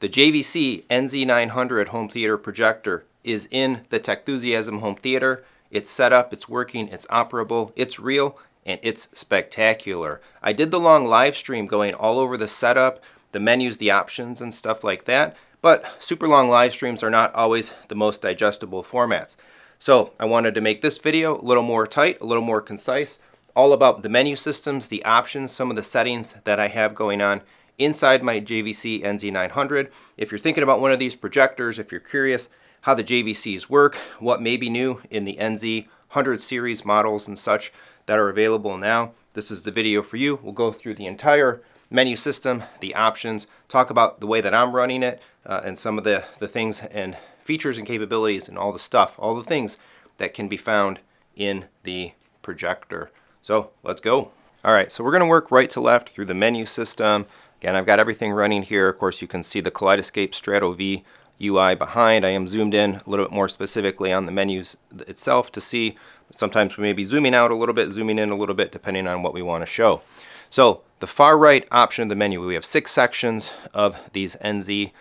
The JVC NZ900 home theater projector is in the Techthusiasm home theater. It's set up, it's working, it's operable, it's real, and it's spectacular. I did the long live stream going all over the setup, the menus, the options, and stuff like that, but super long live streams are not always the most digestible formats. So I wanted to make this video a little more tight, a little more concise, all about the menu systems, the options, some of the settings that I have going on inside my JVC NZ900. If you're thinking about one of these projectors, if you're curious how the JVCs work, what may be new in the NZ100 series models and such that are available now, this is the video for you. We'll go through the entire menu system, the options, talk about the way that I'm running it, and some of the things and features and capabilities and all the stuff, all the things that can be found in the projector. So let's go. All right, so we're going to work right to left through the menu system. Again, I've got everything running here. Of course, you can see the Kaleidoscape Strato V UI behind. I am zoomed in a little bit more specifically on the menus itself to see. Sometimes we may be zooming out a little bit, zooming in a little bit, depending on what we want to show. So the far right option of the menu, we have 6 sections of these NZ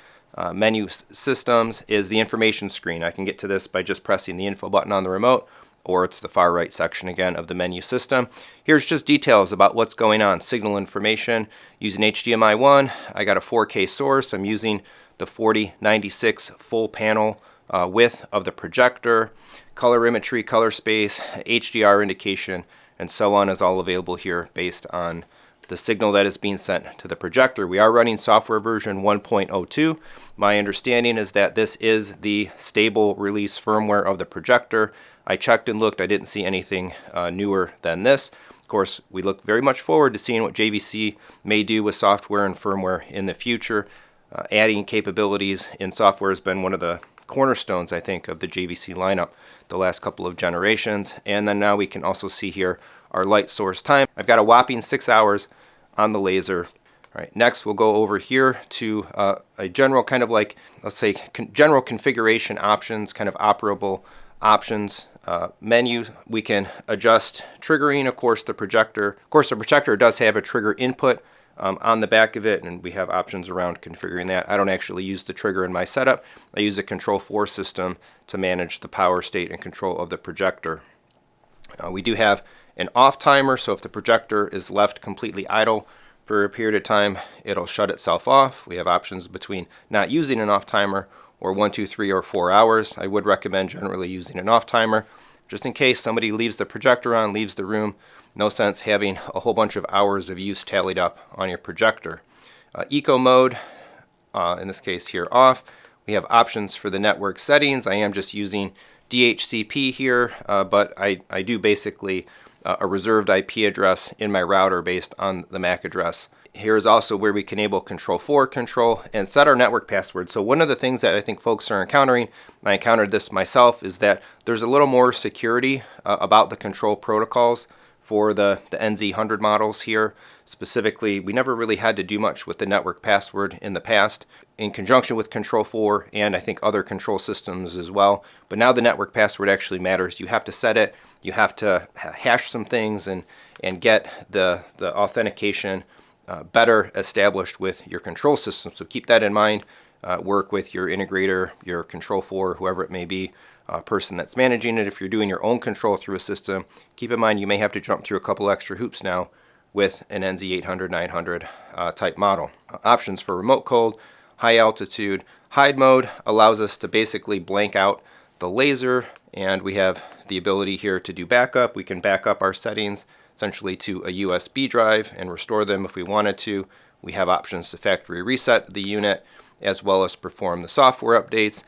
menu systems, is the information screen. I can get to this by just pressing the info button on the remote, or it's the far right section again of the menu system. Here's just details about what's going on. Signal information using HDMI 1. I got a 4K source. I'm using the 4096 full panel width of the projector. Colorimetry, color space, HDR indication, and so on is all available here based on the signal that is being sent to the projector. We are running software version 1.02. My understanding is that this is the stable release firmware of the projector. I checked and looked. I didn't see anything newer than this. Of course, we look very much forward to seeing what JVC may do with software and firmware in the future. Adding capabilities in software has been one of the cornerstones, I think, of the JVC lineup the last couple of generations. And then now we can also see here our light source time. I've got a whopping 6 hours on the laser. All right, next we'll go over here to a general kind of like, let's say, general configuration options, kind of operable options menu. We can adjust triggering. Of course, the projector does have a trigger input on the back of it, and we have options around configuring that. I don't actually use the trigger in my setup. I use a Control 4 system to manage the power state and control of the projector. We do have an off timer, so if the projector is left completely idle for a period of time, it'll shut itself off. We have options between not using an off timer or 1, 2, 3, or 4 hours. I would recommend generally using an off timer, just in case somebody leaves the projector on, leaves the room. No sense having a whole bunch of hours of use tallied up on your projector. Eco mode, in this case here, off. We have options for the network settings. I am just using DHCP here, but I do basically a reserved IP address in my router based on the MAC address. Here is also where we can enable Control 4 control and set our network password. So one of the things that I think folks are encountering, and I encountered this myself, is that there's a little more security about the control protocols for the NZ100 models here. Specifically, we never really had to do much with the network password in the past in conjunction with Control 4 and I think other control systems as well. But now the network password actually matters. You have to set it, you have to hash some things and get the authentication better established with your control system. So keep that in mind. Work with your integrator, your Control 4, whoever it may be, person that's managing it. If you're doing your own control through a system, keep in mind you may have to jump through a couple extra hoops now with an NZ800, 900 type model. Options for remote cold, high altitude. Hide mode allows us to basically blank out the laser, and we have the ability here to do backup. We can back up our settings essentially to a USB drive and restore them if we wanted to. We have options to factory reset the unit as well as perform the software updates.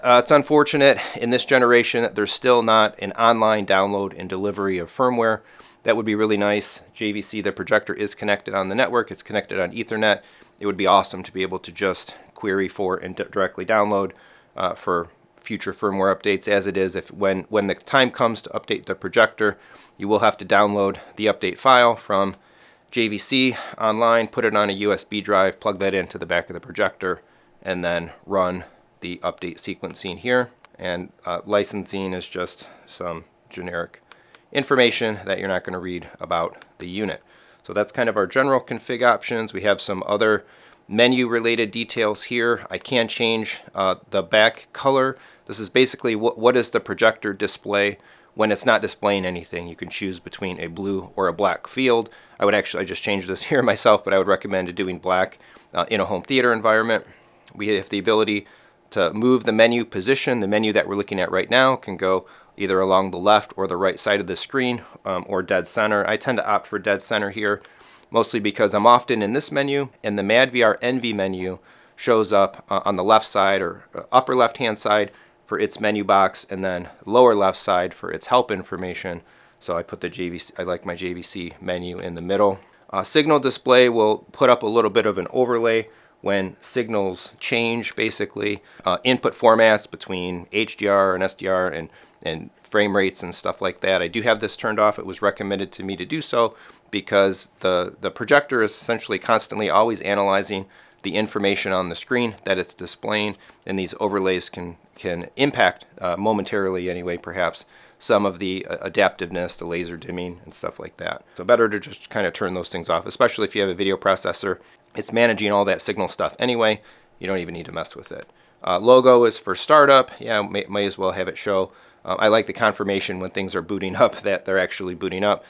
It's unfortunate in this generation that there's still not an online download and delivery of firmware. That would be really nice. JVC, the projector, is connected on the network. It's connected on Ethernet. It would be awesome to be able to just query for and directly download for future firmware updates. As it is, when the time comes to update the projector, you will have to download the update file from JVC online, put it on a USB drive, plug that into the back of the projector, and then run the update sequencing here. And licensing is just some generic information that you're not going to read about the unit. So that's kind of our general config options. We have some other menu related details here. I can change the back color. This is basically what is the projector display when it's not displaying anything. You can choose between a blue or a black field. I just changed this here myself, but I would recommend doing black in a home theater environment. We have the ability to move the menu position. The menu that we're looking at right now can go either along the left or the right side of the screen, or dead center. I tend to opt for dead center here, mostly because I'm often in this menu, and the MadVR NV menu shows up on the left side or upper left hand side for its menu box, and then lower left side for its help information. So I put the JVC, I like my JVC menu in the middle. Signal display will put up a little bit of an overlay when signals change, basically. Input formats between HDR and SDR and frame rates and stuff like that. I do have this turned off. It was recommended to me to do so because the projector is essentially constantly always analyzing the information on the screen that it's displaying, and these overlays can impact momentarily anyway, perhaps, some of the adaptiveness, the laser dimming and stuff like that. So better to just kind of turn those things off, especially if you have a video processor. It's managing all that signal stuff anyway. You don't even need to mess with it. Logo is for startup. Yeah, may as well have it show. I like the confirmation when things are booting up that they're actually booting up.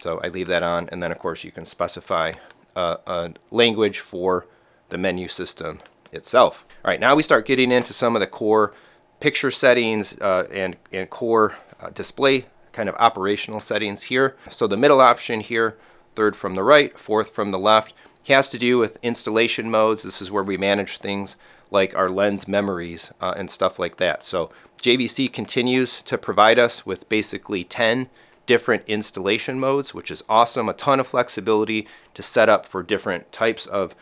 So I leave that on, and then of course you can specify a language for the menu system itself. All right, now we start getting into some of the core picture settings and core display kind of operational settings here. So the middle option here, third from the right, fourth from the left, has to do with installation modes. This is where we manage things like our lens memories and stuff like that. So JVC continues to provide us with basically 10 different installation modes, which is awesome. A ton of flexibility to set up for different types of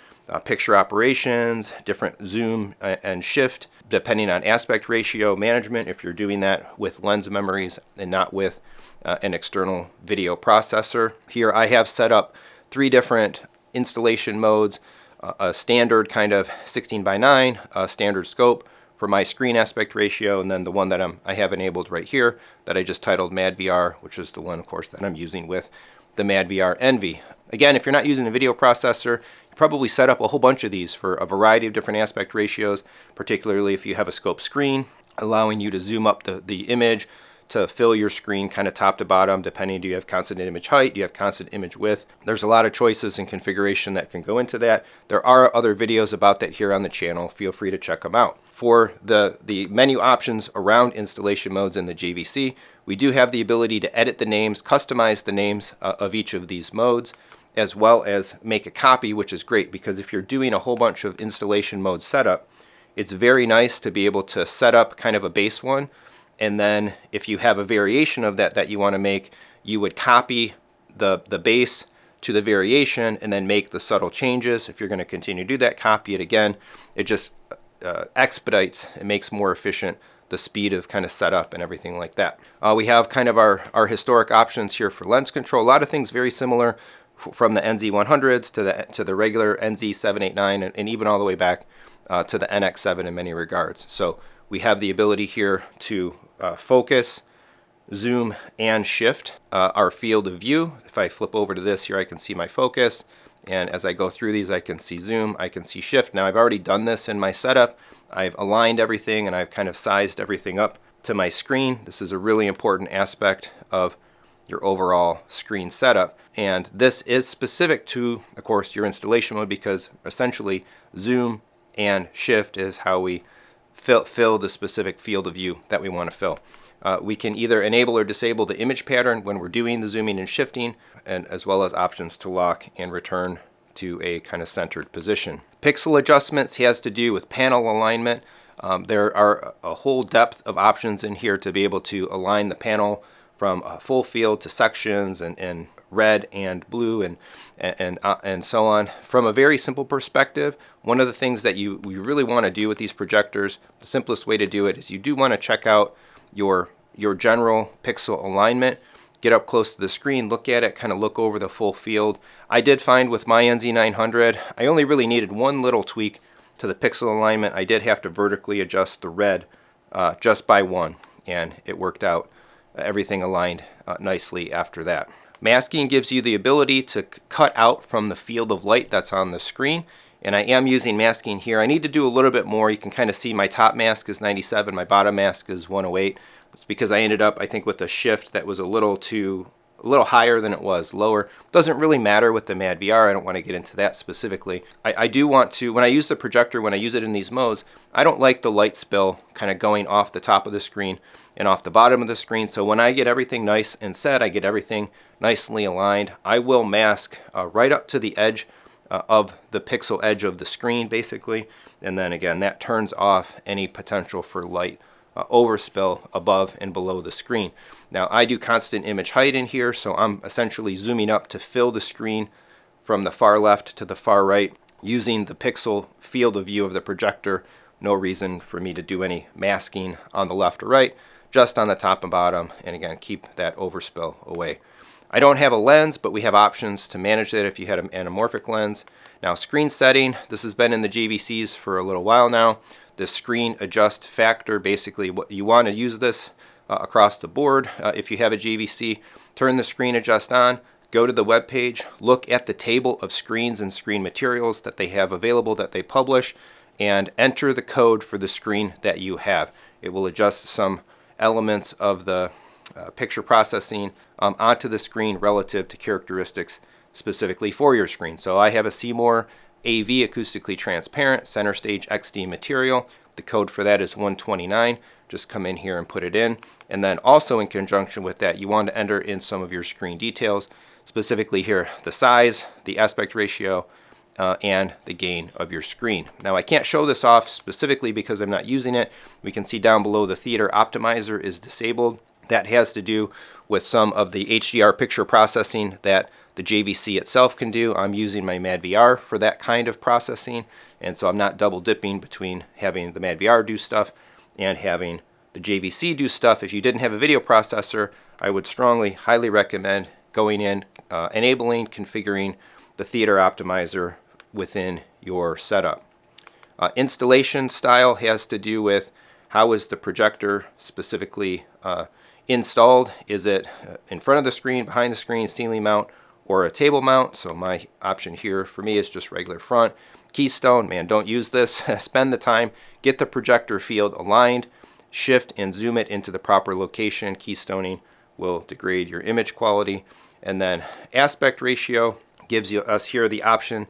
picture operations, different zoom and shift, depending on aspect ratio management, if you're doing that with lens memories and not with an external video processor. Here I have set up 3 different installation modes, a standard kind of 16:9, a standard scope for my screen aspect ratio, and then the one that I have enabled right here that I just titled MadVR, which is the one, of course, that I'm using with the MadVR NV. Again, if you're not using a video processor, you probably set up a whole bunch of these for a variety of different aspect ratios, particularly if you have a scope screen, allowing you to zoom up the image to fill your screen kind of top to bottom, depending, do you have constant image height, do you have constant image width? There's a lot of choices and configuration that can go into that. There are other videos about that here on the channel. Feel free to check them out. For the menu options around installation modes in the JVC, we do have the ability to edit the names, customize the names of each of these modes, as well as make a copy, which is great because if you're doing a whole bunch of installation mode setup, it's very nice to be able to set up kind of a base one, and then if you have a variation of that you want to make, you would copy the base to the variation and then make the subtle changes. If you're going to continue to do that, copy it again. It just expedites, it makes more efficient the speed of kind of setup and everything like that. We have kind of our historic options here for lens control. A lot of things very similar from the NZ900s to the regular NZ789 and even all the way back to the NX7 in many regards. So we have the ability here to focus, zoom, and shift our field of view. If I flip over to this here, I can see my focus, and as I go through these, I can see zoom, I can see shift. Now I've already done this in my setup. I've aligned everything and I've kind of sized everything up to my screen. This is a really important aspect of your overall screen setup, and this is specific to, of course, your installation mode, because essentially zoom and shift is how we fill the specific field of view that we want to fill. We can either enable or disable the image pattern when we're doing the zooming and shifting, and as well as options to lock and return to a kind of centered position. Pixel adjustments has to do with panel alignment. There are a whole depth of options in here to be able to align the panel from full field to sections and red and blue and so on. From a very simple perspective, one of the things that we really want to do with these projectors, the simplest way to do it is you do want to check out your general pixel alignment. Get up close to the screen, look at it, kind of look over the full field. I did find with my NZ900, I only really needed one little tweak to the pixel alignment. I did have to vertically adjust the red just by one, and it worked out. Everything aligned nicely after that. Masking gives you the ability to cut out from the field of light that's on the screen. and I am using masking here. I need to do a little bit more. You can kind of see my top mask is 97, my bottom mask is 108. It's because I ended up, I think, with a shift that was a little higher than it was lower. Doesn't really matter with the Mad VR. I don't want to get into that specifically. I do want to, when I use the projector, when I use it in these modes, I don't like the light spill kind of going off the top of the screen and off the bottom of the screen. So when I get everything nice and set, I get everything nicely aligned, I will mask right up to the edge of the pixel edge of the screen, basically. And then again, that turns off any potential for light overspill above and below the screen. Now I do constant image height in here, so I'm essentially zooming up to fill the screen from the far left to the far right using the pixel field of view of the projector. No reason for me to do any masking on the left or right, just on the top and bottom, and again, keep that overspill away. I don't have a lens, but we have options to manage that if you had an anamorphic lens. Now screen setting, this has been in the JVCs for a little while now. The screen adjust factor, basically what you want to use this across the board. If you have a JVC, turn the screen adjust on, go to the web page, look at the table of screens and screen materials that they have available that they publish, and enter the code for the screen that you have. It will adjust some elements of the picture processing onto the screen relative to characteristics specifically for your screen. So I have a Seymour AV acoustically transparent center stage XD material. The code for that is 129. Just come in here and put it in. And then also in conjunction with that, you want to enter in some of your screen details, specifically here the size, the aspect ratio, and the gain of your screen. Now I can't show this off specifically because I'm not using it. We can see down below the theater optimizer is disabled. That has to do with some of the HDR picture processing that the JVC itself can do. I'm using my Mad VR for that kind of processing, and so I'm not double dipping between having the Mad VR do stuff and having the JVC do stuff. If you didn't have a video processor, I would highly recommend going in, enabling, configuring the theater optimizer within your setup. Installation style has to do with how is the projector specifically installed. Is it in front of the screen, behind the screen, ceiling mount, or a table mount? So my option here for me is just regular front. Keystone, man, don't use this. Spend the time, get the projector field aligned, shift and zoom it into the proper location. Keystoning will degrade your image quality. And then aspect ratio gives us here the option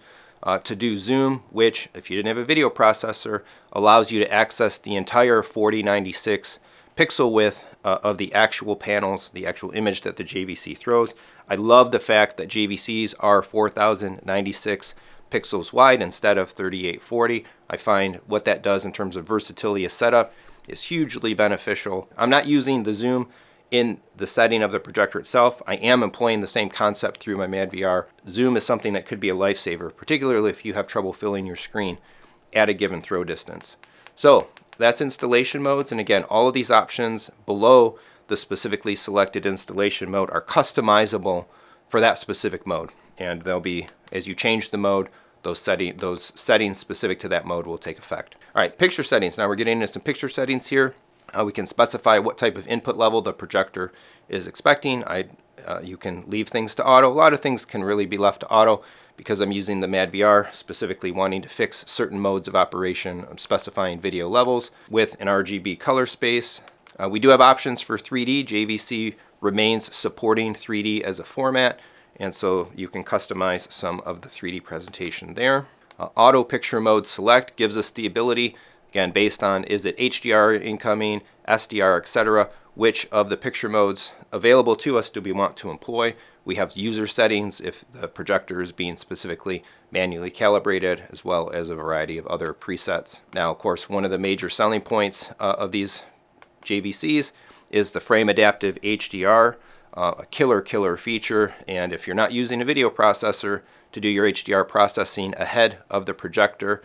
to do zoom, which if you didn't have a video processor, allows you to access the entire 4096 pixel width of the actual panels, the actual image that the JVC throws. I love the fact that JVCs are 4096 pixels wide instead of 3840. I find what that does in terms of versatility of setup is hugely beneficial. I'm not using the zoom in the setting of the projector itself. I am employing the same concept through my Mad VR. Zoom is something that could be a lifesaver, particularly if you have trouble filling your screen at a given throw distance. So that's installation modes, and again, all of these options below the specifically selected installation mode are customizable for that specific mode, and they'll be, as you change the mode, those settings specific to that mode will take effect. All right, picture settings. Now we're getting into some picture settings here. We can specify what type of input level the projector is expecting. You can leave things to auto. A lot of things can really be left to auto because I'm using the Mad VR, specifically wanting to fix certain modes of operation. I'm specifying video levels with an RGB color space. We do have options for 3D. JVC remains supporting 3D as a format, and so you can customize some of the 3D presentation there. Auto picture mode select gives us the ability, again, based on is it HDR incoming, SDR, etc., which of the picture modes available to us do we want to employ. We have user settings if the projector is being specifically manually calibrated, as well as a variety of other presets. Now, of course, one of the major selling points of these JVCs is the frame adaptive HDR, a killer feature. And if you're not using a video processor to do your HDR processing ahead of the projector,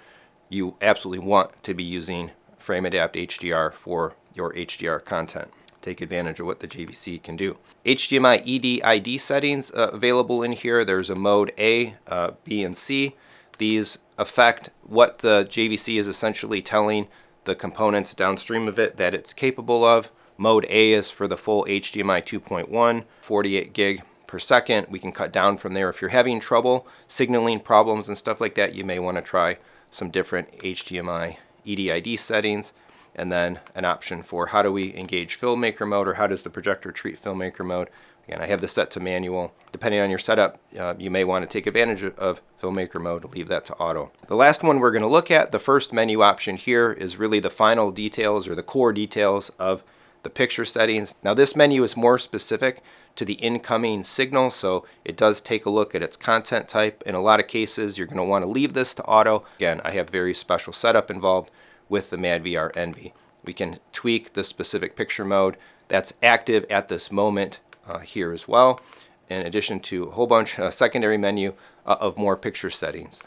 you absolutely want to be using frame adapt HDR for your HDR content. Take advantage of what the JVC can do. HDMI ED ID settings available in here. There's a mode A, B, and C. These affect what the JVC is essentially telling the components downstream of it that it's capable of. Mode A is for the full HDMI 2.1, 48 gig per second. We can cut down from there. If you're having trouble signaling problems and stuff like that, you may want to try some different HDMI EDID settings, and then an option for how do we engage filmmaker mode, or how does the projector treat filmmaker mode. Again, I have this set to manual. Depending on your setup, you may want to take advantage of filmmaker mode, leave that to auto. The last one we're going to look at, the first menu option here, is really the final details or the core details of the picture settings. Now this menu is more specific to the incoming signal, so it does take a look at its content type. In a lot of cases, you're going to want to leave this to auto. Again, I have very special setup involved with the MadVR Envy. We can tweak the specific picture mode that's active at this moment here as well, in addition to a whole bunch secondary menu of more picture settings.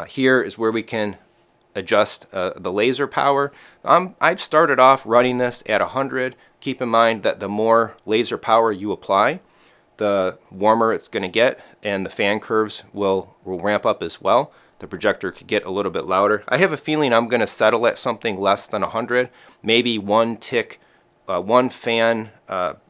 Here is where we can adjust the laser power. I've started off running this at 100. Keep in mind that the more laser power you apply, the warmer it's going to get, and the fan curves will ramp up as well. The projector could get a little bit louder. I have a feeling I'm going to settle at something less than 100, maybe one tick, one fan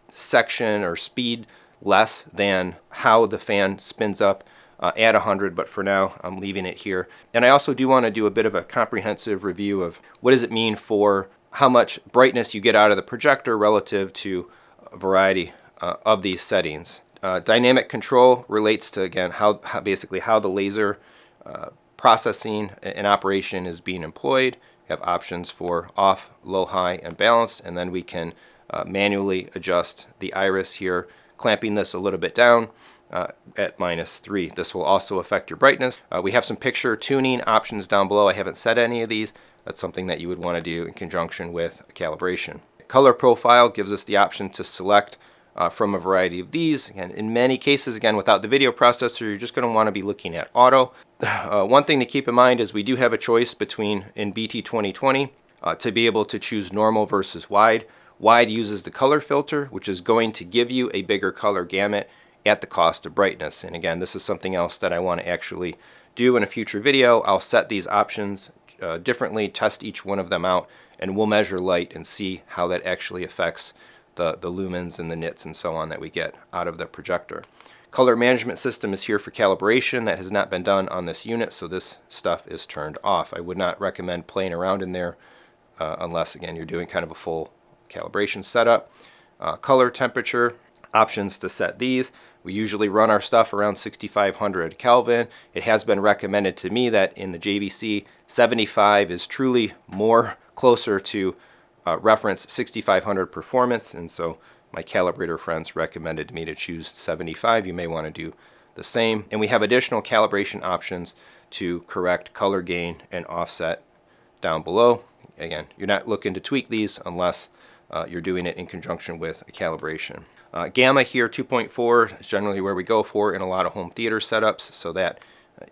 section or speed less than how the fan spins up at 100, but for now I'm leaving it here. And I also do want to do a bit of a comprehensive review of what does it mean for how much brightness you get out of the projector relative to a variety of these settings. Dynamic control relates to, again, basically how the laser processing and operation is being employed. We have options for off, low, high, and balanced, and then we can manually adjust the iris here, clamping this a little bit down at -3. This will also affect your brightness. We have some picture tuning options down below. I haven't set any of these. That's something that you would want to do in conjunction with a calibration. Color profile gives us the option to select from a variety of these. Again, in many cases, again, without the video processor, you're just going to want to be looking at auto. One thing to keep in mind is we do have a choice between, in BT 2020, to be able to choose normal versus wide. Wide uses the color filter, which is going to give you a bigger color gamut at the cost of brightness. And again, this is something else that I want to actually do in a future video. I'll set these options differently, test each one of them out, and we'll measure light and see how that actually affects the lumens and the nits and so on that we get out of the projector. Color management system is here for calibration. That has not been done on this unit, so this stuff is turned off. I would not recommend playing around in there unless, again, you're doing kind of a full calibration setup. Color temperature, options to set these. We usually run our stuff around 6500 Kelvin. It has been recommended to me that in the JVC 75 is truly more closer to reference 6500 performance, and so my calibrator friends recommended me to choose 75. You may want to do the same. And we have additional calibration options to correct color gain and offset down below. Again, you're not looking to tweak these unless you're doing it in conjunction with a calibration. Gamma here, 2.4, is generally where we go for in a lot of home theater setups, so that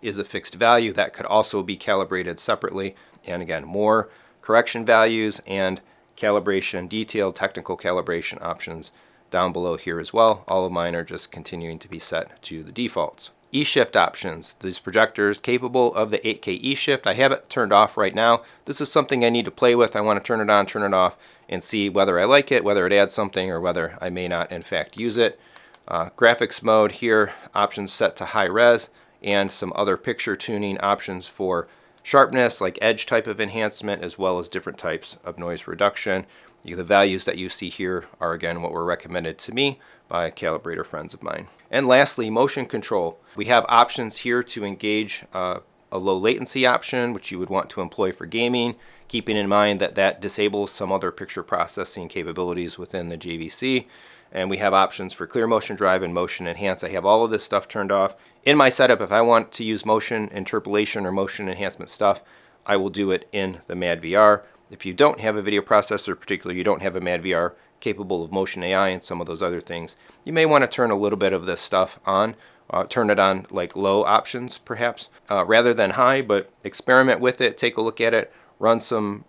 is a fixed value. That could also be calibrated separately. And again, more correction values and calibration, detailed technical calibration options down below here as well. All of mine are just continuing to be set to the defaults. E-shift options. These projectors capable of the 8K E-shift. I have it turned off right now. This is something I need to play with. I want to turn it on, turn it off, and see whether I like it, whether it adds something, or whether I may not in fact use it. Graphics mode here, options set to high res, and some other picture tuning options for sharpness, like edge type of enhancement, as well as different types of noise reduction. The values that you see here are, again, what were recommended to me by calibrator friends of mine. And lastly, motion control. We have options here to engage a low latency option, which you would want to employ for gaming, keeping in mind that that disables some other picture processing capabilities within the JVC. And we have options for clear motion drive and motion enhance. I have all of this stuff turned off. In my setup, if I want to use motion interpolation or motion enhancement stuff, I will do it in the MadVR. If you don't have a video processor, particularly you don't have a MadVR capable of motion AI and some of those other things, you may want to turn a little bit of this stuff on. Turn it on like low options perhaps, rather than high, but experiment with it, take a look at it, run some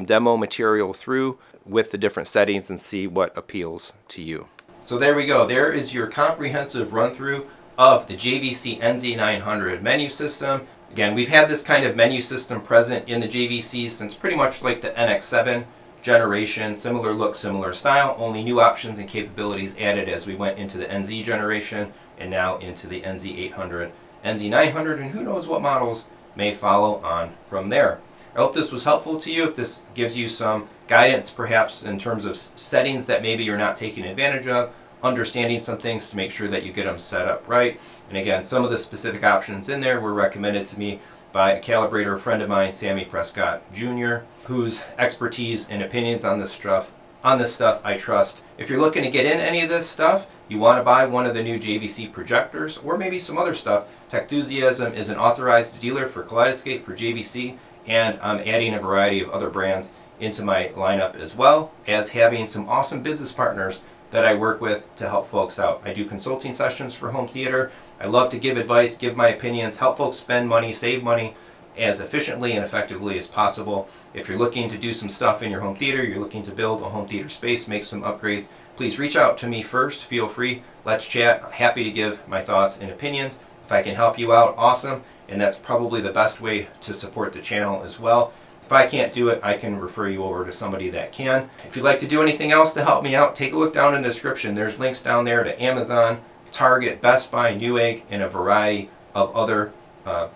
demo material through with the different settings and see what appeals to you. So there we go. There is your comprehensive run through of the JVC NZ900 menu system. Again, we've had this kind of menu system present in the JVC since pretty much like the NX7 generation. Similar look, similar style, only new options and capabilities added as we went into the NZ generation and now into the NZ800, NZ900, and who knows what models may follow on from there. I hope this was helpful to you. If this gives you some guidance perhaps in terms of settings that maybe you're not taking advantage of, understanding some things to make sure that you get them set up right. And again, some of the specific options in there were recommended to me by a calibrator friend of mine, Sammy Prescott Jr., whose expertise and opinions on this stuff I trust. If you're looking to get in any of this stuff, you want to buy one of the new JVC projectors or maybe some other stuff, Techthusiasm is an authorized dealer for Kaleidoscope for JVC, and I'm adding a variety of other brands into my lineup as well as having some awesome business partners that I work with to help folks out. I do consulting sessions for home theater. I love to give advice, give my opinions, help folks spend money, save money as efficiently and effectively as possible. If you're looking to do some stuff in your home theater, you're looking to build a home theater space, make some upgrades, please reach out to me first. Feel free. Let's chat. I'm happy to give my thoughts and opinions. If I can help you out, awesome. And that's probably the best way to support the channel as well. If I can't do it, I can refer you over to somebody that can. If you'd like to do anything else to help me out, take a look down in the description. There's links down there to Amazon, Target, Best Buy, Newegg, and a variety of other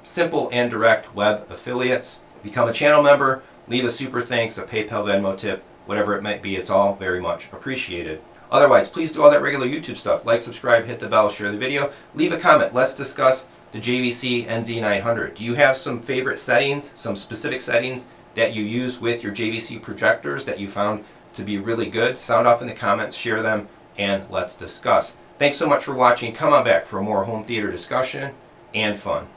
simple and direct web affiliates. Become a channel member, leave a super thanks, a PayPal Venmo tip, whatever it might be. It's all very much appreciated. Otherwise, please do all that regular YouTube stuff. Like, subscribe, hit the bell, share the video, leave a comment. Let's discuss the JVC NZ900. Do you have some favorite settings, some specific settings that you use with your JVC projectors that you found to be really good? Sound off in the comments, share them, and let's discuss. Thanks so much for watching. Come on back for more home theater discussion and fun.